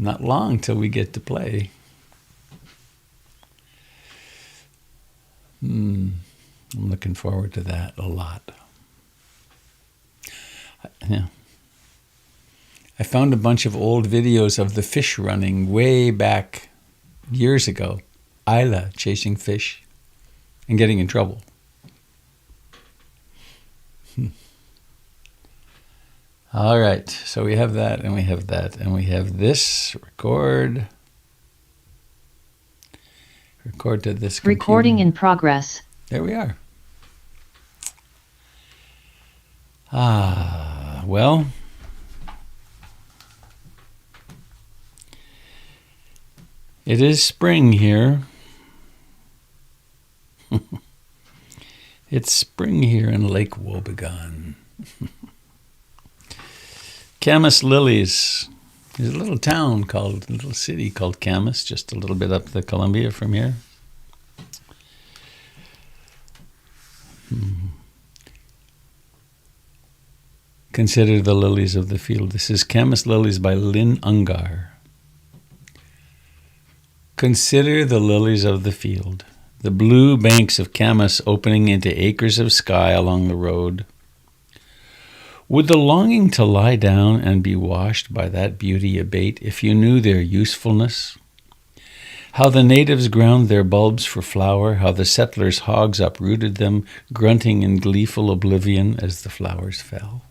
Not long till we get to play. I'm looking forward to that a lot. Yeah. I found a bunch of old videos of the fish running way back years ago. Isla chasing fish and getting in trouble. All right, so we have that, and we have that, and we have this. Record to this computer. Recording in progress. There we are. Well, it is spring here. It's spring here in Lake Wobegon. Camas Lilies. There's a little city called Camas, just a little bit up the Columbia from here. Consider the lilies of the field. This is Camas Lilies by Lynn Ungar. Consider the lilies of the field, the blue banks of Camas opening into acres of sky along the road. Would the longing to lie down and be washed by that beauty abate if you knew their usefulness? How the natives ground their bulbs for flower, how the settlers' hogs uprooted them, grunting in gleeful oblivion as the flowers fell.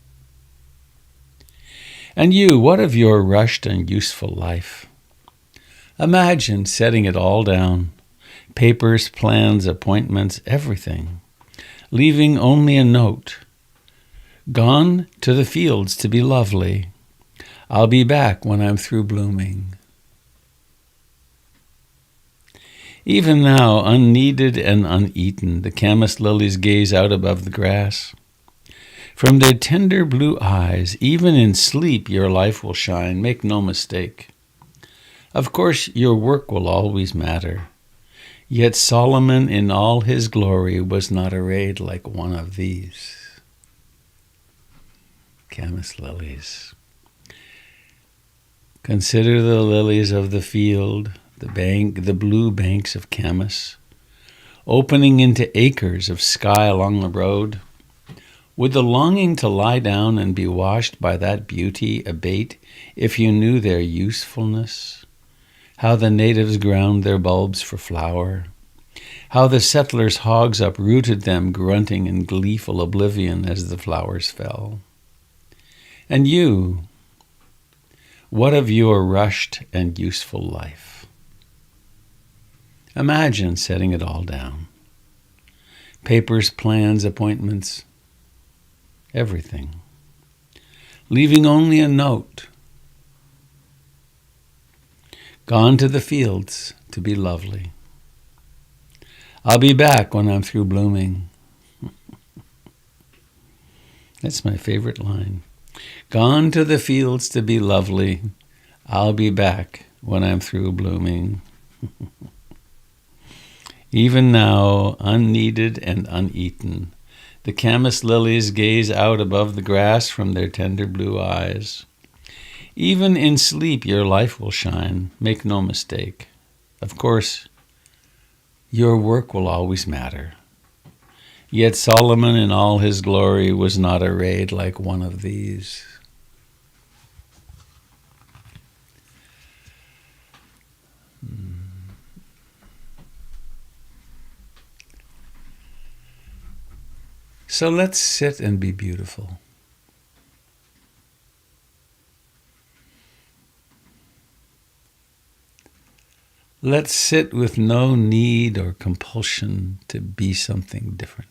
And you, what of your rushed and useful life? Imagine setting it all down, papers, plans, appointments, everything, leaving only a note. Gone to the fields to be lovely. I'll be back when I'm through blooming. Even now, unneeded and uneaten, the Camas lilies gaze out above the grass. From their tender blue eyes, even in sleep your life will shine, make no mistake. Of course, your work will always matter. Yet Solomon in all his glory was not arrayed like one of these. Camas lilies. Consider the lilies of the field, the blue banks of Camas, opening into acres of sky along the road. Would the longing to lie down and be washed by that beauty abate if you knew their usefulness? How the natives ground their bulbs for flower, how the settlers' hogs uprooted them, grunting in gleeful oblivion as the flowers fell. And you, what of your rushed and useful life? Imagine setting it all down. Papers, plans, appointments, everything. Leaving only a note. Gone to the fields to be lovely. I'll be back when I'm through blooming. That's my favorite line. Gone to the fields to be lovely. I'll be back when I'm through blooming. Even now, unneeded and uneaten, the Camas lilies gaze out above the grass from their tender blue eyes. Even in sleep your life will shine, make no mistake. Of course, your work will always matter. Yet Solomon in all his glory was not arrayed like one of these. So let's sit and be beautiful. Let's sit with no need or compulsion to be something different.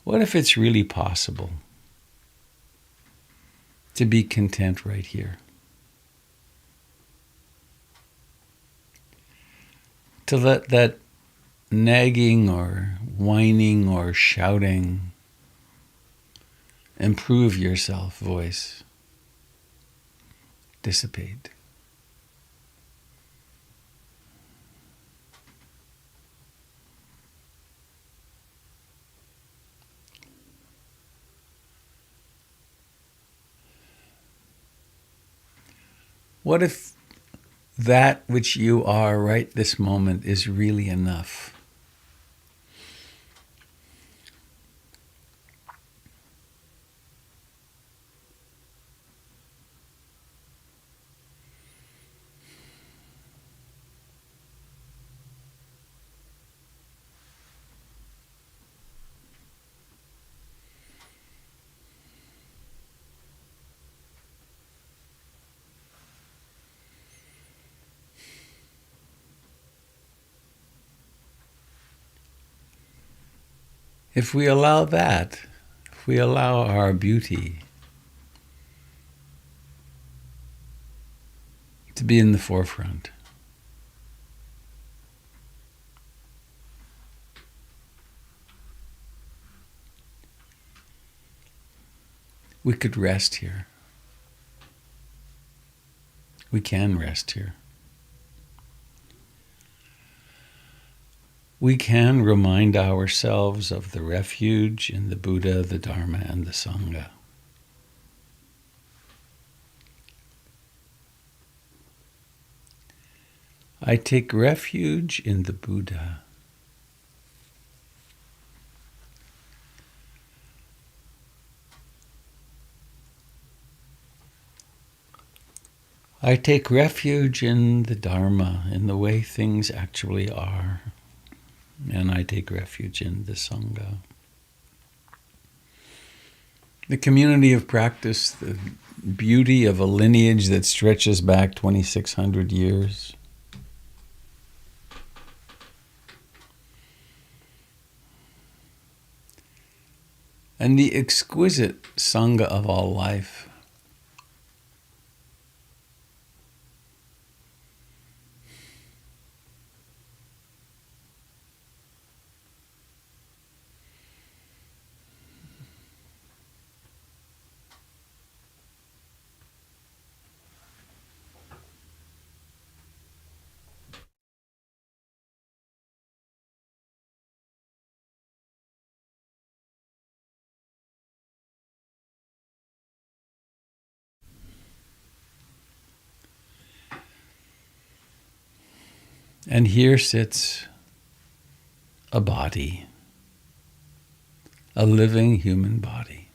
What if it's really possible to be content right here? To let that nagging or whining or shouting improve yourself voice dissipate. What if that which you are right this moment is really enough? If we allow that, if we allow our beauty to be in the forefront, we could rest here. We can rest here. We can remind ourselves of the refuge in the Buddha, the Dharma, and the Sangha. I take refuge in the Buddha. I take refuge in the Dharma, in the way things actually are. And I take refuge in the Sangha. The community of practice, the beauty of a lineage that stretches back 2,600 years. And the exquisite Sangha of all life. And here sits a body, a living human body.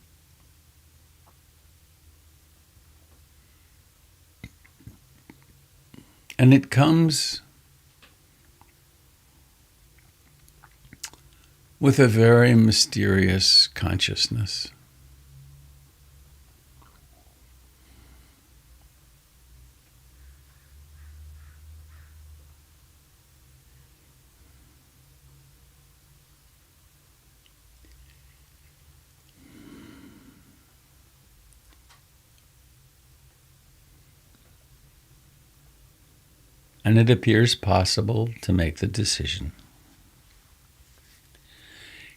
And it comes with a very mysterious consciousness. And it appears possible to make the decision.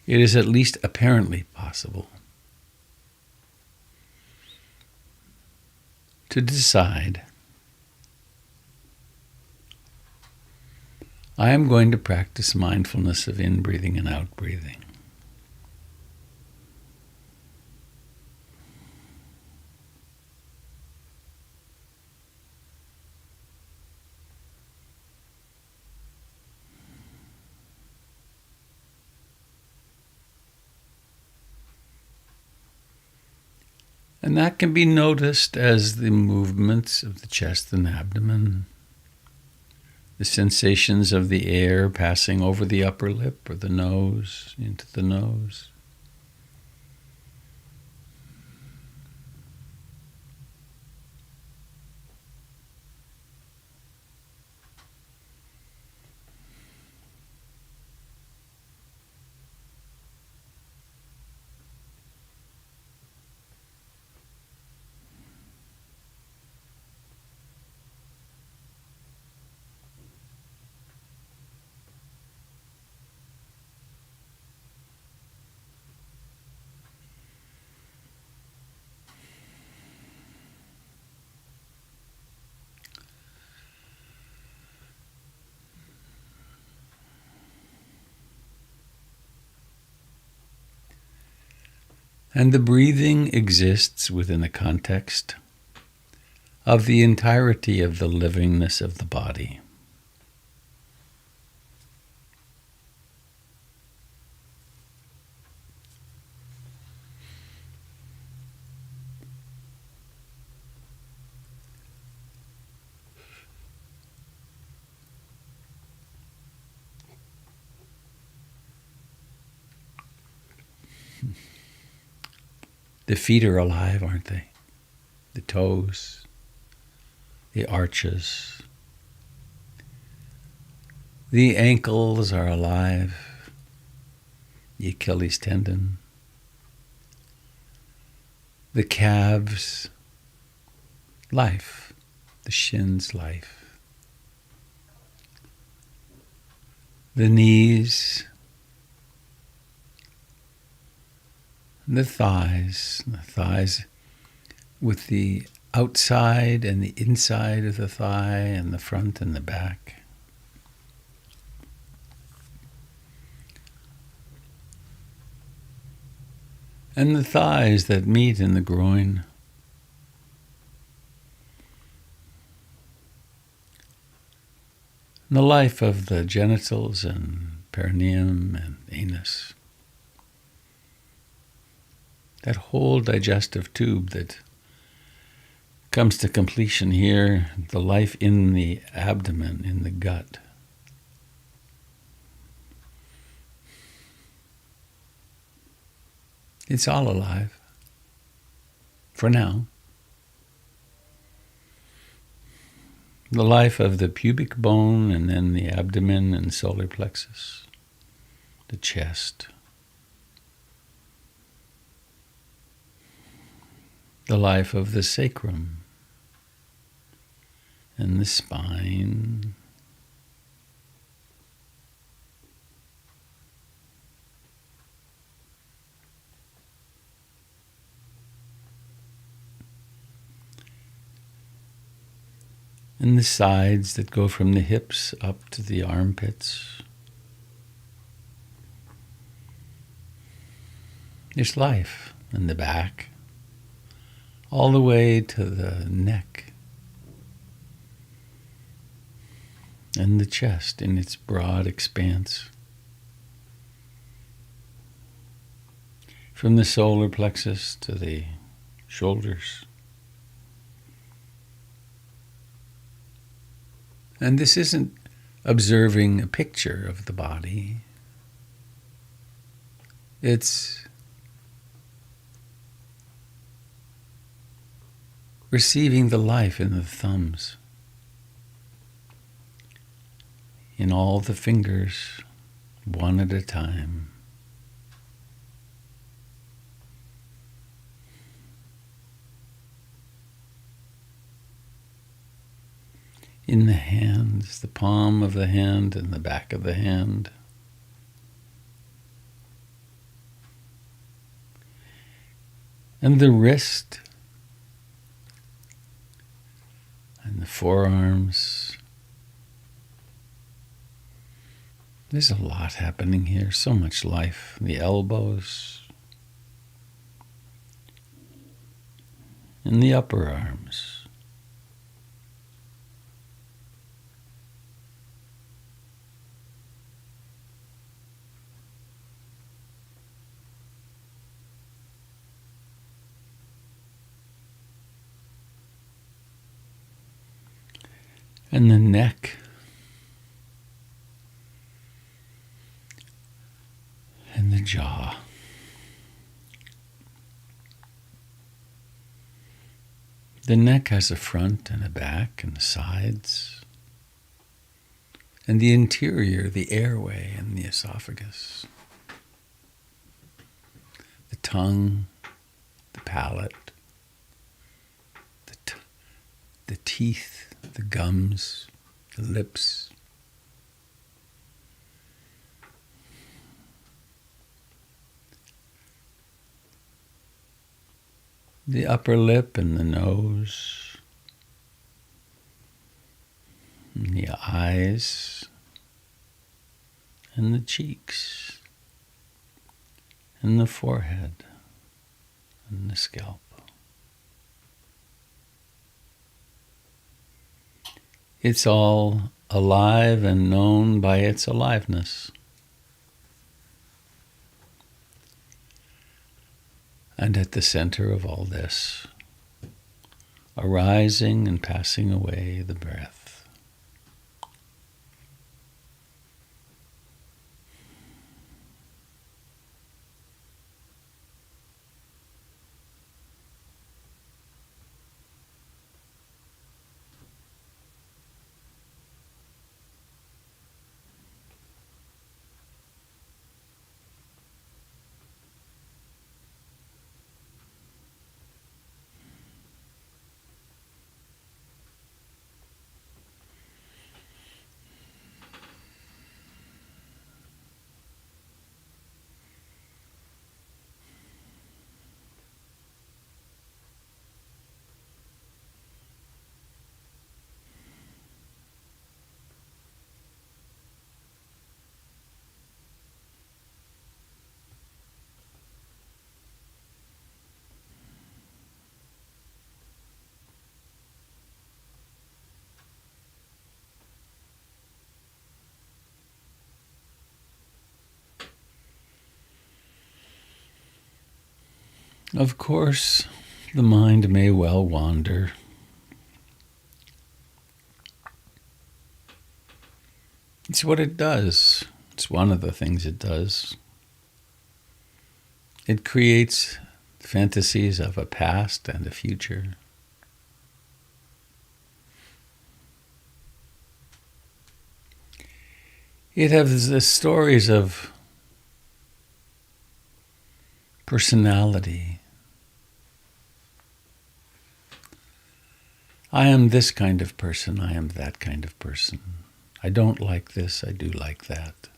It is at least apparently possible to decide, I am going to practice mindfulness of in-breathing and out-breathing. And that can be noticed as the movements of the chest and abdomen, the sensations of the air passing over the upper lip or the nose, into the nose. And the breathing exists within the context of the entirety of the livingness of the body. The feet are alive, aren't they? The toes, the arches. The ankles are alive, the Achilles tendon. The calves, life. The shins, life. The knees, the thighs with the outside and the inside of the thigh and the front and the back. And the thighs that meet in the groin. And the life of the genitals and perineum and anus. That whole digestive tube that comes to completion here, the life in the abdomen, in the gut. It's all alive, for now. The life of the pubic bone and then the abdomen and solar plexus, the chest. The life of the sacrum and the spine. And the sides that go from the hips up to the armpits. There's life in the back, all the way to the neck and the chest in its broad expanse. From the solar plexus to the shoulders. And this isn't observing a picture of the body. It's receiving the life in the thumbs, in all the fingers, one at a time. In the hands, the palm of the hand and the back of the hand. And the wrist and the forearms. There's a lot happening here, so much life. The elbows and the upper arms. And the neck, and the jaw. The neck has a front and a back and the sides, and the interior, the airway and the esophagus, the tongue, the palate, the teeth, the gums, the lips. The upper lip and the nose, and the eyes, and the cheeks, and the forehead. and the scalp. It's all alive and known by its aliveness. And at the center of all this, arising and passing away, the breath. Of course, the mind may well wander. It's what it does. It's one of the things it does. It creates fantasies of a past and a future. It has the stories of personality. I am this kind of person, I am that kind of person. I don't like this, I do like that.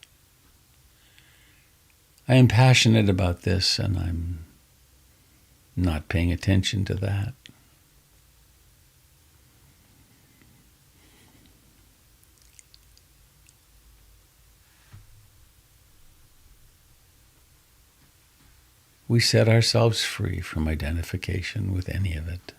I am passionate about this and I'm not paying attention to that. We set ourselves free from identification with any of it.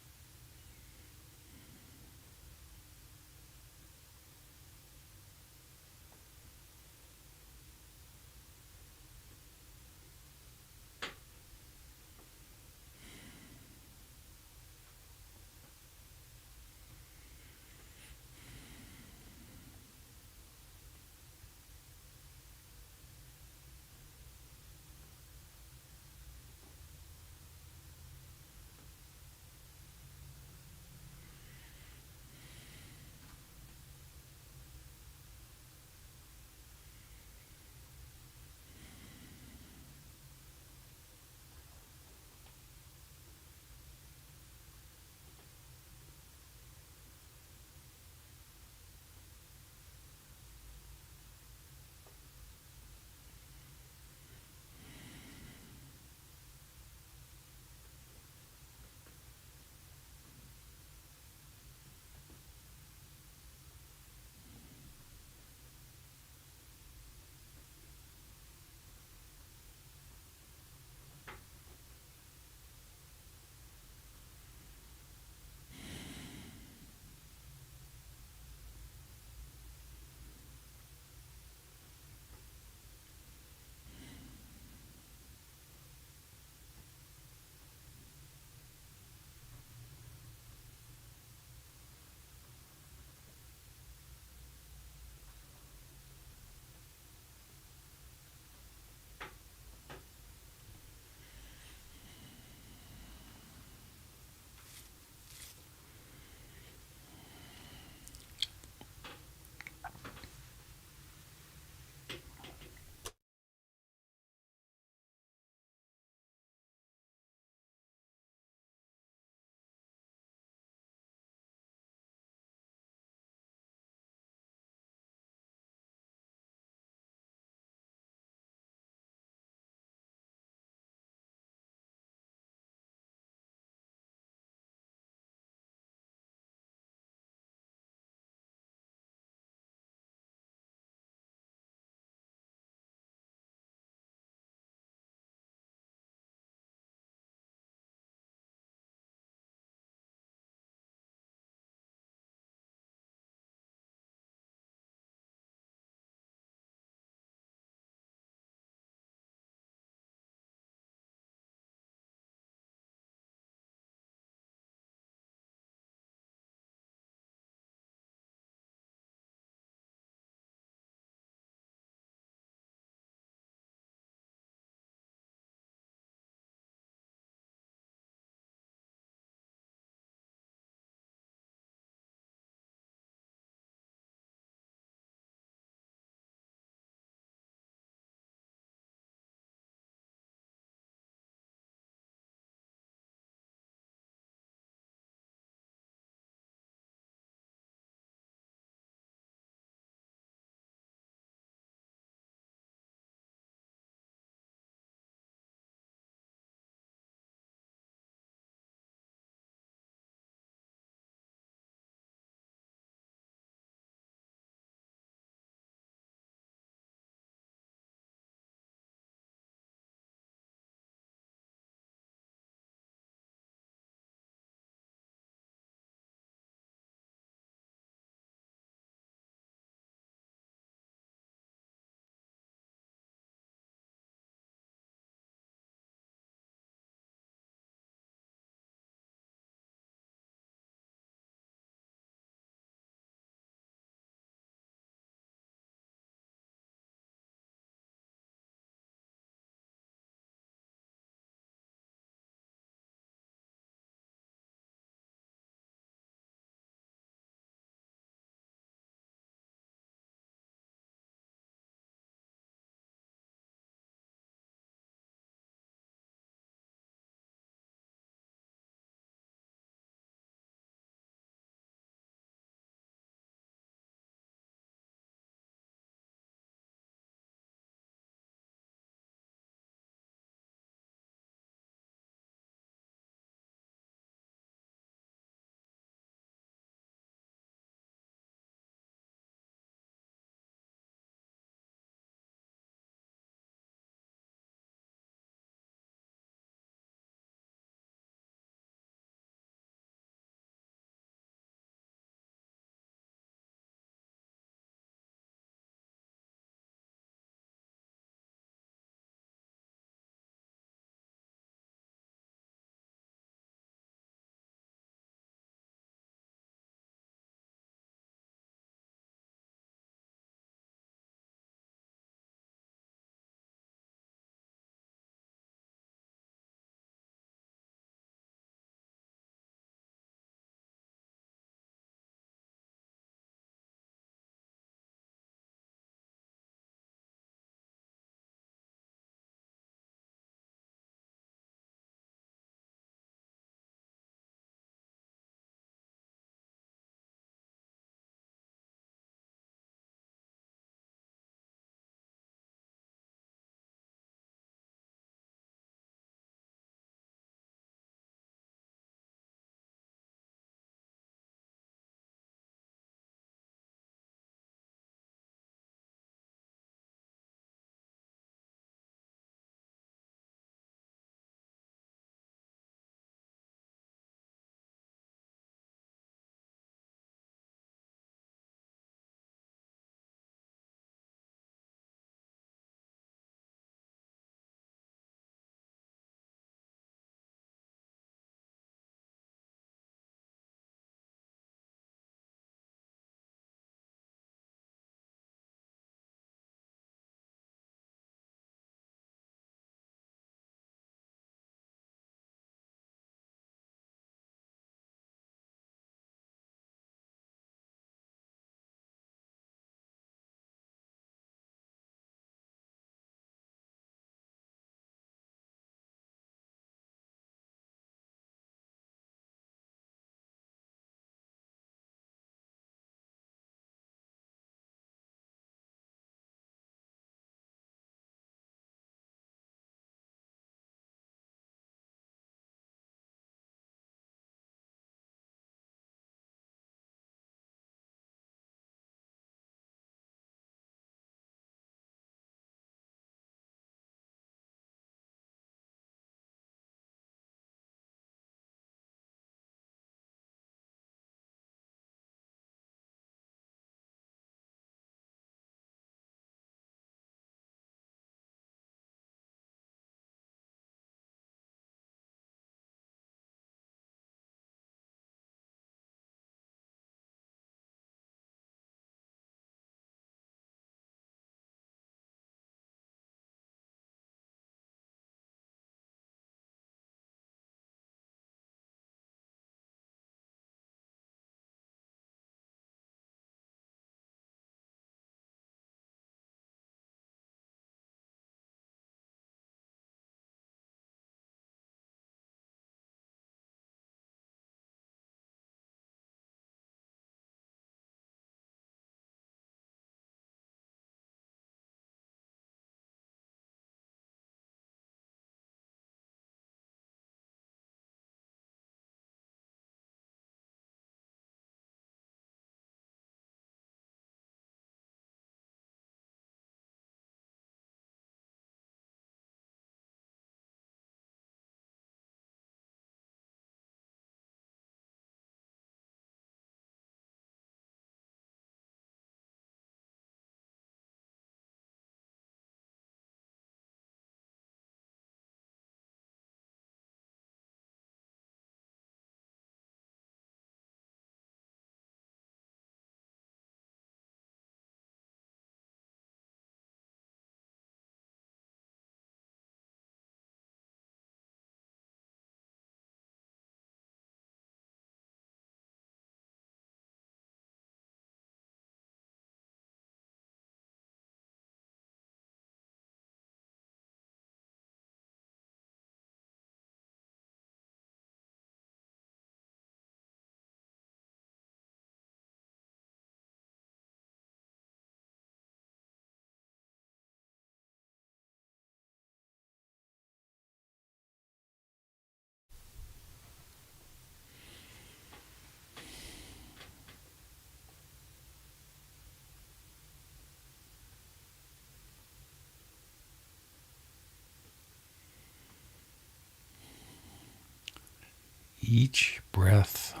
Each breath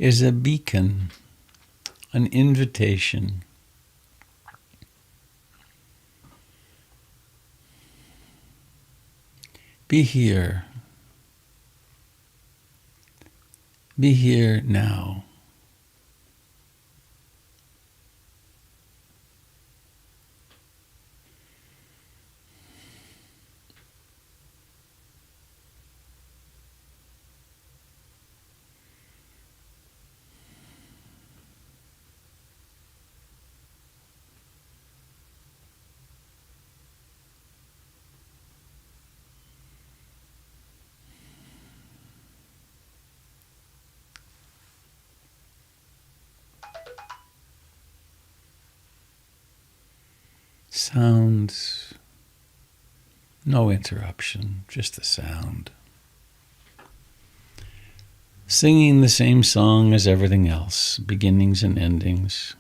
is a beacon, an invitation. Be here. Be here now. Sounds, no interruption, just the sound. Singing the same song as everything else, beginnings and endings.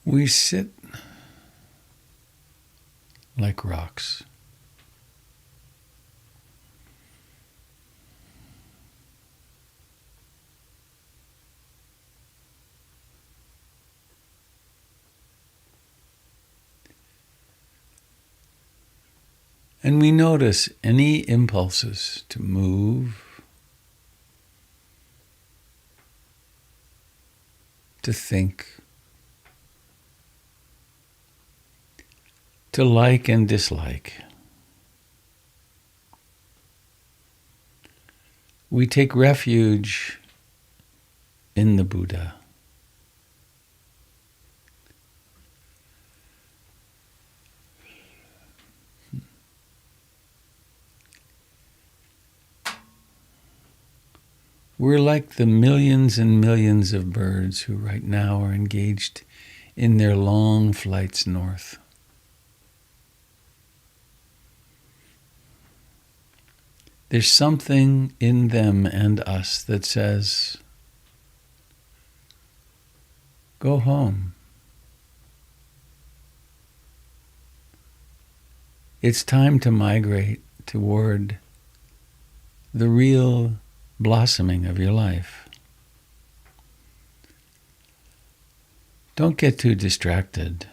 We sit like rocks. And we notice any impulses to move, to think, to like and dislike. We take refuge in the Buddha. We're like the millions and millions of birds who right now are engaged in their long flights north. There's something in them and us that says, go home. It's time to migrate toward the real blossoming of your life. Don't get too distracted.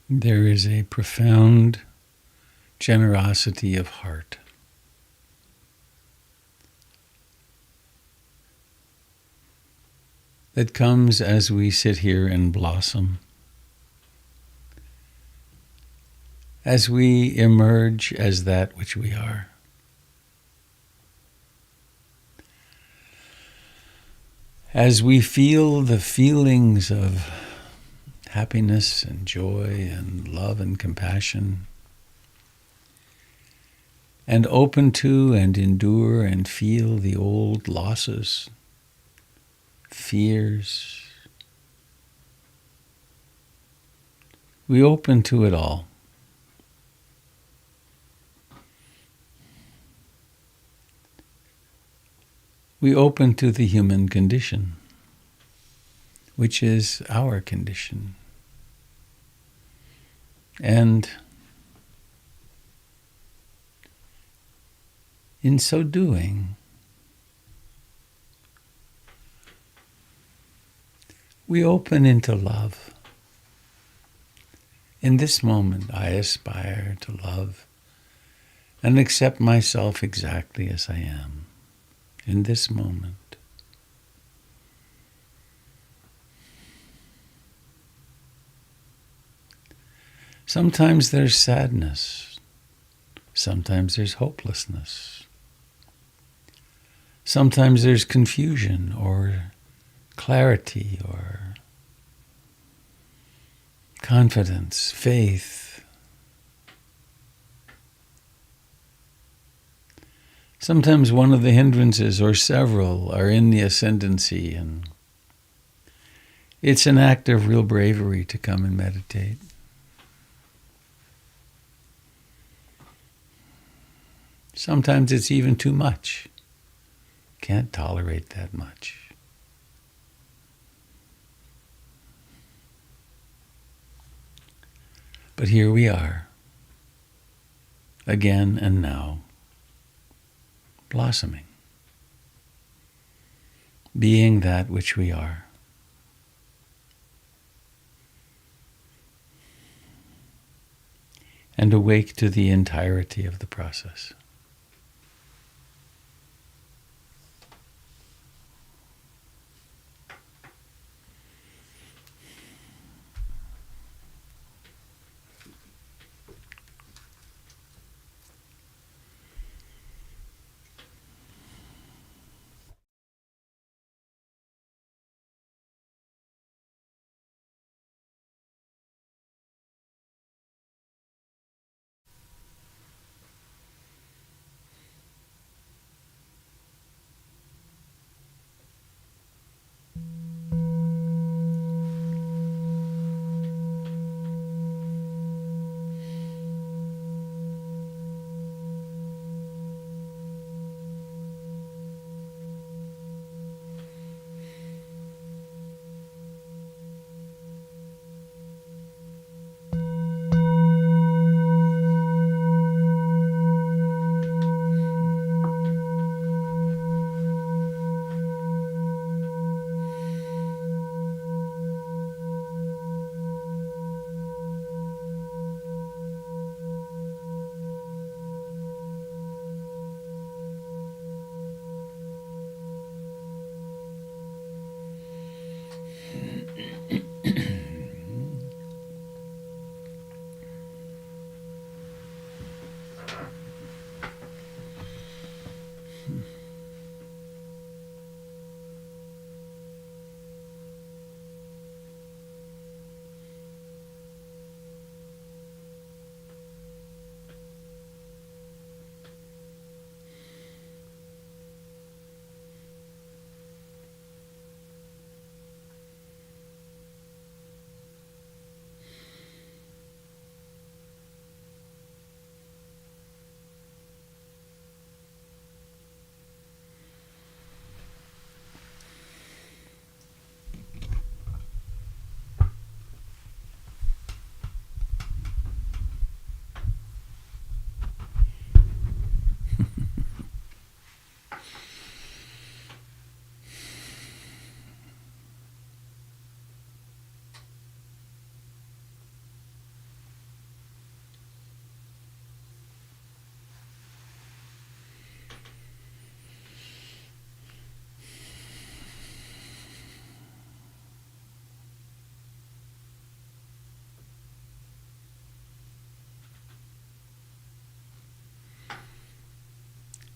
There is a profound generosity of heart that comes as we sit here and blossom, as we emerge as that which we are. As we feel the feelings of happiness and joy and love and compassion, and open to and endure and feel the old losses, fears. We open to it all. We open to the human condition, which is our condition. And in so doing, we open into love. In this moment, I aspire to love and accept myself exactly as I am. In this moment. Sometimes there's sadness. Sometimes there's hopelessness. Sometimes there's confusion or clarity or confidence, faith. Sometimes one of the hindrances or several are in the ascendancy, and it's an act of real bravery to come and meditate. Sometimes it's even too much. Can't tolerate that much. But here we are, again and now, blossoming, being that which we are. And awake to the entirety of the process.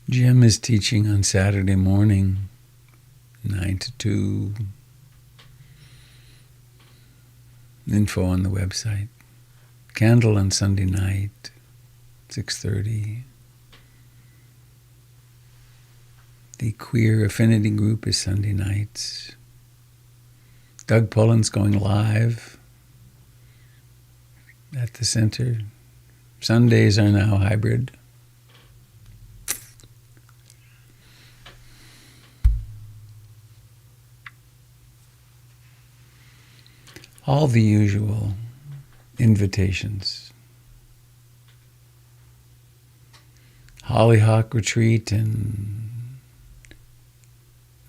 Jim is teaching on Saturday morning, 9 to 2. Info on the website. Candle on Sunday night, 6:30. The Queer Affinity Group is Sunday nights. Doug Pullen's going live at the center. Sundays are now hybrid. All the usual invitations. Hollyhock Retreat in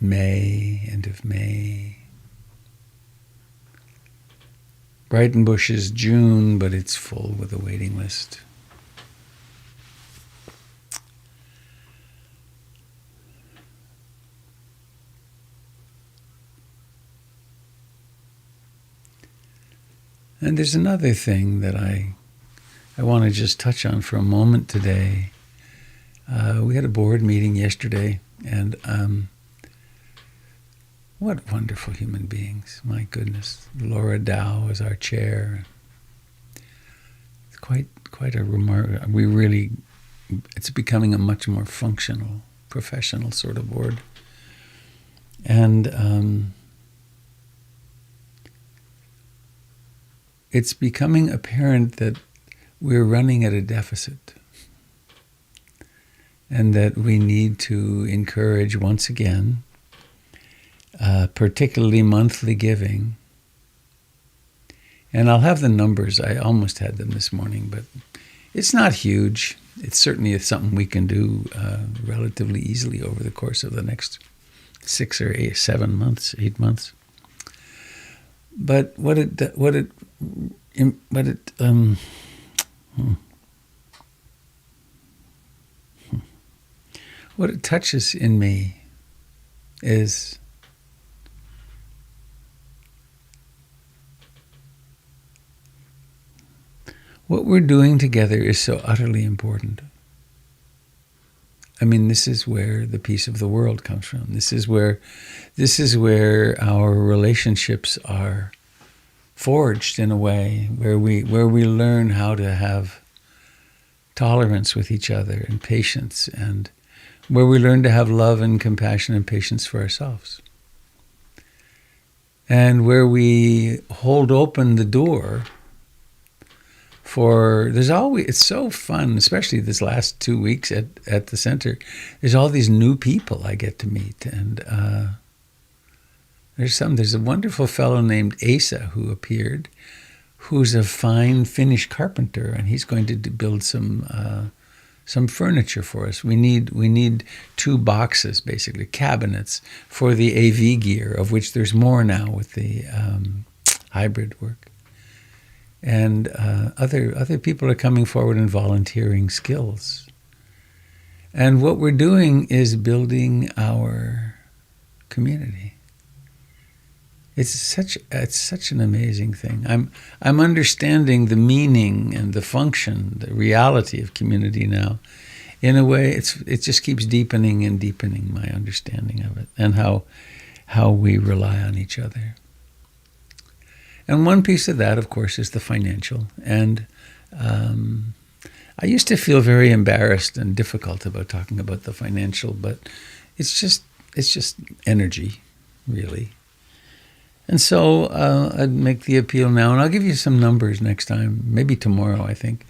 May, end of May. Brighton Bush is June, but it's full with a waiting list. And there's another thing that I want to just touch on for a moment today. We had a board meeting yesterday, and what wonderful human beings. My goodness. Laura Dow is our chair. It's quite a remark. It's becoming a much more functional, professional sort of board. And it's becoming apparent that we're running at a deficit, and that we need to encourage once again, particularly monthly giving. And I'll have the numbers. I almost had them this morning, but it's not huge. It's certainly something we can do relatively easily over the course of the next 6 or 8 months. But what it touches in me is what we're doing together is so utterly important. I mean, this is where the peace of the world comes from. This is where our relationships are forged in a way where we learn how to have tolerance with each other and patience, and where we learn to have love and compassion and patience for ourselves. And where we hold open the door for, it's so fun, especially this last 2 weeks at the center. There's all these new people I get to meet, and there's a wonderful fellow named Asa who appeared, who's a fine Finnish carpenter, and he's going to build some furniture for us. We need 2 boxes, basically cabinets, for the AV gear, of which there's more now with the hybrid work. And other people are coming forward and volunteering skills. And what we're doing is building our community. It's such an amazing thing. I'm understanding the meaning and the function, the reality of community now. In a way, it just keeps deepening and deepening my understanding of it, and how we rely on each other. And one piece of that, of course, is the financial. And I used to feel very embarrassed and difficult about talking about the financial, but it's just energy, really. And so I'd make the appeal now, and I'll give you some numbers next time, maybe tomorrow, I think,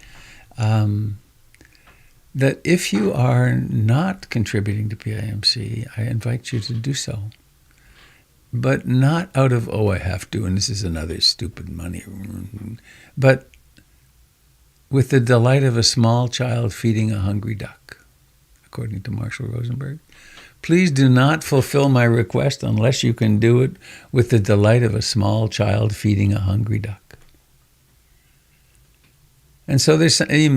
that if you are not contributing to PIMC, I invite you to do so. But not out of, I have to, and this is another stupid money, but with the delight of a small child feeding a hungry duck, according to Marshall Rosenberg. Please do not fulfill my request unless you can do it with the delight of a small child feeding a hungry duck. And so you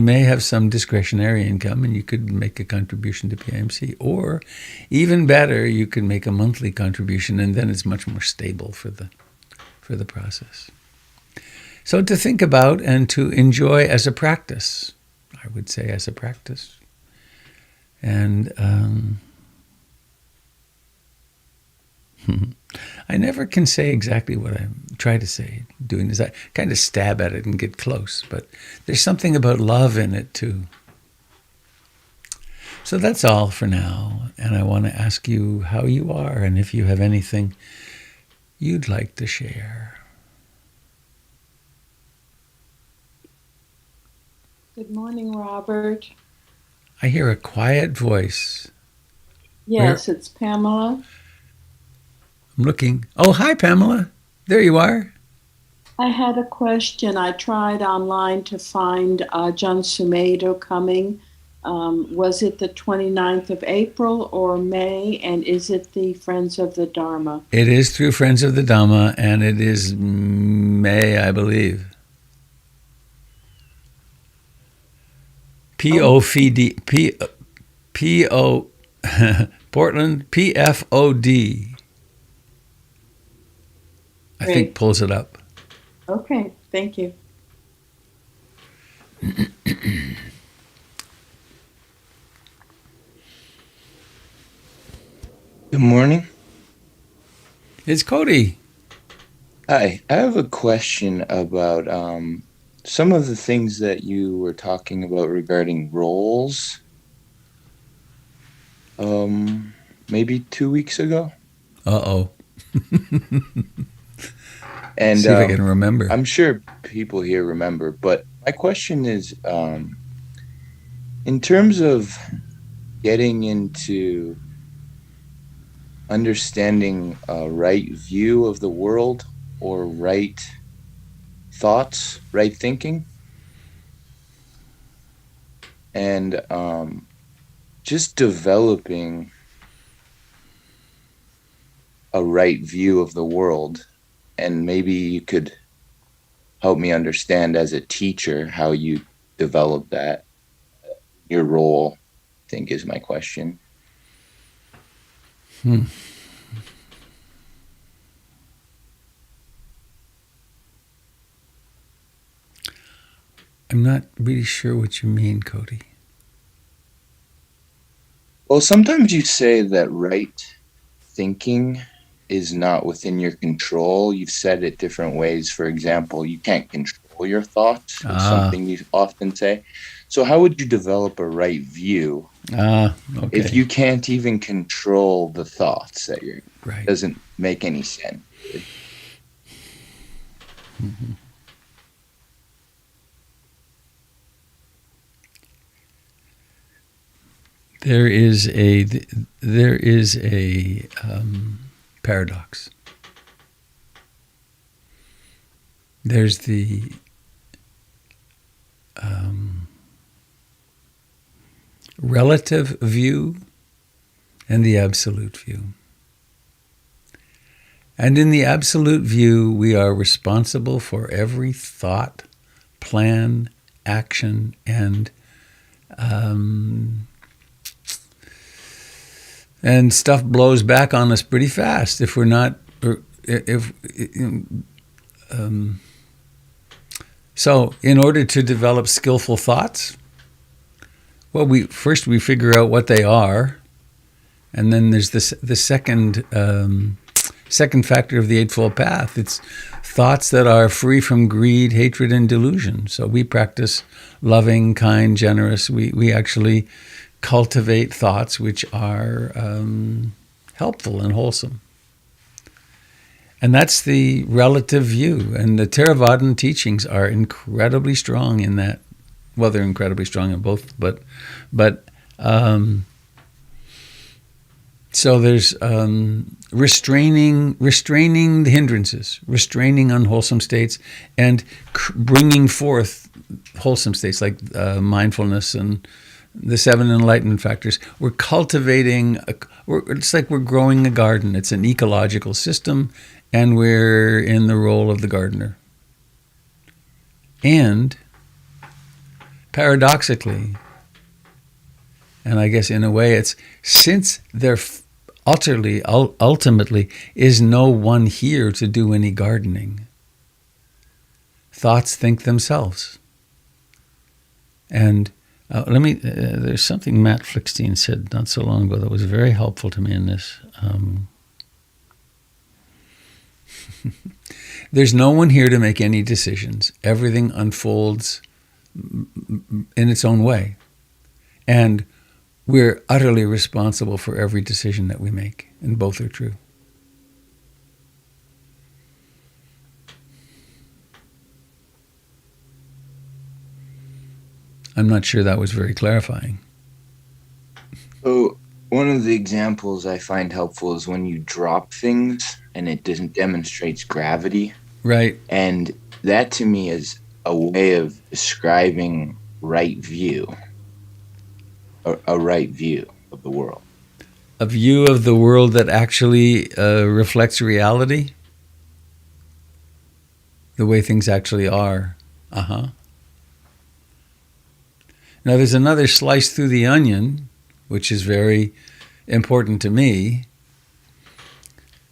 may have some discretionary income, and you could make a contribution to PIMC, or even better, you could make a monthly contribution, and then it's much more stable for the process. So to think about and to enjoy as a practice, I would say as a practice. And I never can say exactly what I try to say. Doing is I kind of stab at it and get close, but there's something about love in it too. So that's all for now, and I want to ask you how you are and if you have anything you'd like to share. Good morning, Robert. I hear a quiet voice. Where? Yes, it's Pamela. I'm looking. Oh, hi, Pamela. There you are. I had a question. I tried online to find John Sumado coming. Was it the 29th of April or May? And is it the Friends of the Dharma? It is through Friends of the Dhamma, and it is May, I believe. Oh, P-O Portland, PFOD, I think great. pulls it up. Okay, thank you. Good morning. It's Cody. Hi, I have a question about some of the things that you were talking about regarding roles, maybe 2 weeks ago. Uh-oh. And See if I can remember. I'm sure people here remember, but my question is in terms of getting into understanding a right view of the world or right thoughts, right thinking, and just developing a right view of the world. And maybe you could help me understand as a teacher how you develop that. Your role, I think, is my question. Hmm. I'm not really sure what you mean, Cody. Well, sometimes you say that right thinking is not within your control. You've said it different ways. For example, you can't control your thoughts, is Ah, something you often say. So, how would you develop a right view if okay. you can't even control the thoughts that you're? Right. Doesn't make any sense, really. Mm-hmm. There is a paradox. There's the relative view and the absolute view. And in the absolute view, we are responsible for every thought, plan, action, and stuff blows back on us pretty fast if we're not. If so, in order to develop skillful thoughts, well, we figure out what they are, and then there's the second factor of the Eightfold Path. It's thoughts that are free from greed, hatred, and delusion. So we practice loving, kind, generous. We actually cultivate thoughts which are helpful and wholesome. And that's the relative view. And the Theravadan teachings are incredibly strong in that. Well, they're incredibly strong in both, but so there's restraining the hindrances, restraining unwholesome states, and bringing forth wholesome states like mindfulness and the seven enlightenment factors. We're cultivating. It's like we're growing a garden. It's an ecological system, and we're in the role of the gardener. And paradoxically, and I guess in a way it's since there ultimately is no one here to do any gardening, thoughts think themselves. And There's something Matt Flickstein said not so long ago that was very helpful to me in this. There's no one here to make any decisions. Everything unfolds in its own way. And we're utterly responsible for every decision that we make. And both are true. I'm not sure that was very clarifying. So one of the examples I find helpful is when you drop things and it demonstrates gravity. Right. And that to me is a way of describing right view, a right view of the world. A view of the world that actually reflects reality? The way things actually are. Uh-huh. Now, there's another slice through the onion, which is very important to me,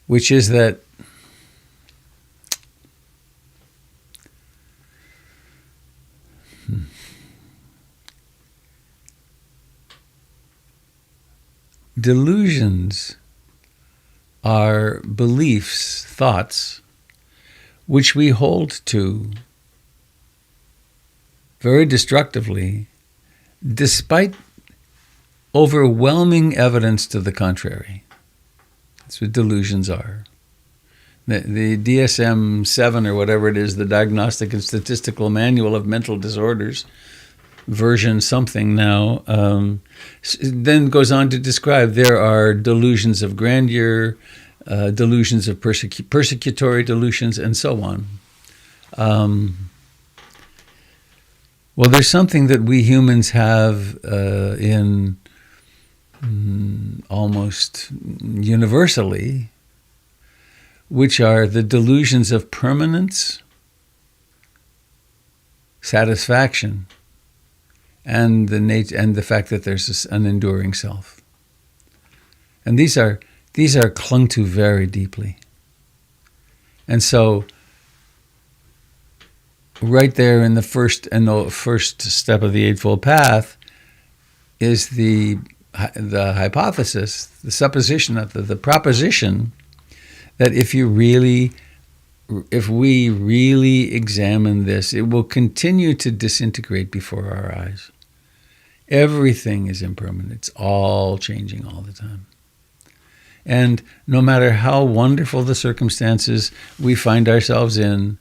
which is that delusions are beliefs, thoughts, which we hold to very destructively, despite overwhelming evidence to the contrary. That's what delusions are. The DSM-7 or whatever it is, the Diagnostic and Statistical Manual of Mental Disorders, version something now, then goes on to describe there are delusions of grandeur, delusions of persecutory delusions, and so on. Well, there's something that we humans have in almost universally, which are the delusions of permanence, satisfaction, and the fact that there's an enduring self. And these are clung to very deeply. And so, right there in the first step of the Eightfold Path is the hypothesis, the supposition, the proposition that if we really examine this, it will continue to disintegrate before our eyes. Everything is impermanent. It's all changing all the time. And no matter how wonderful the circumstances we find ourselves in,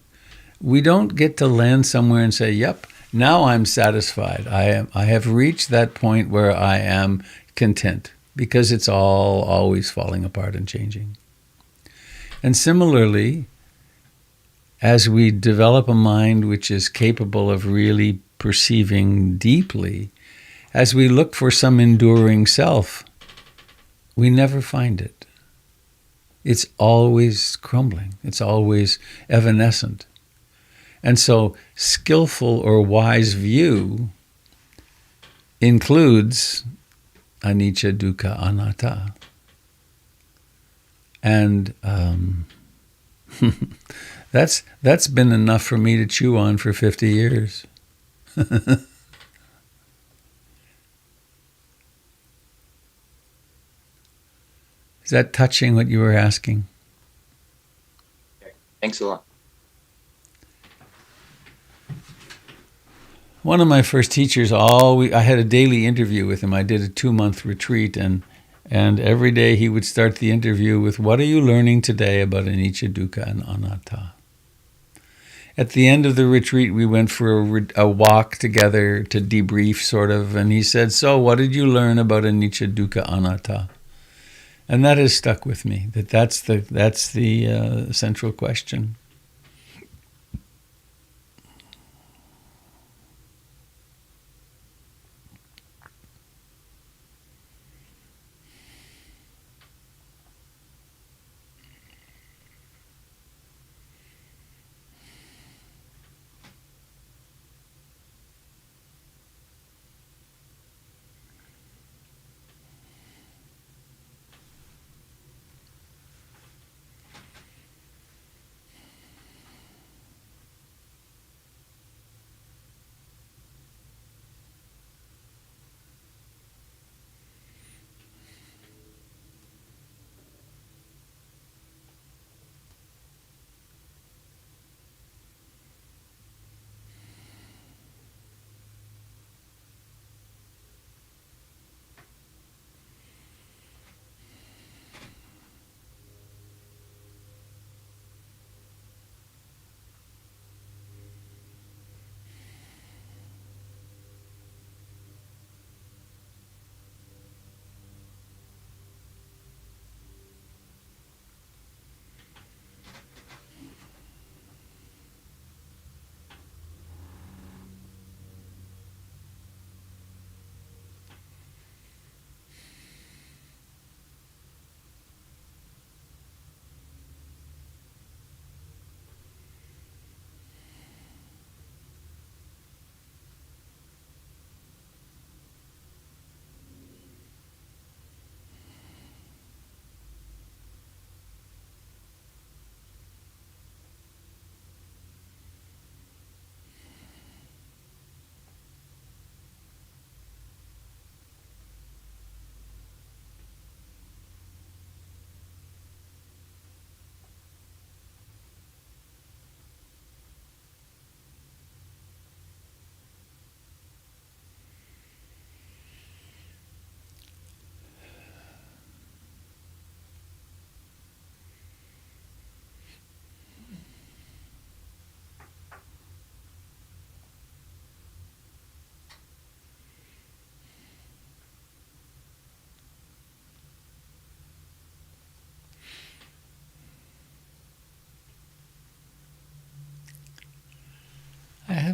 we don't get to land somewhere and say, yep, now I'm satisfied. I have reached that point where I am content, because it's all always falling apart and changing. And similarly, as we develop a mind which is capable of really perceiving deeply, as we look for some enduring self, we never find it. It's always crumbling. It's always evanescent. And so skillful or wise view includes anicca, dukkha, anatta. And that's been enough for me to chew on for 50 years. Is that touching what you were asking? Thanks a lot. One of my first teachers, I had a daily interview with him. I did a 2-month retreat, and every day he would start the interview with, what are you learning today about anicca, dukkha, and anatta? At the end of the retreat, we went for a walk together to debrief, sort of, and he said, so what did you learn about anicca, dukkha, anatta? And that has stuck with me, that's the central question.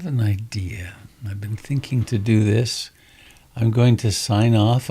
have an idea. I've been thinking to do this. I'm going to sign off on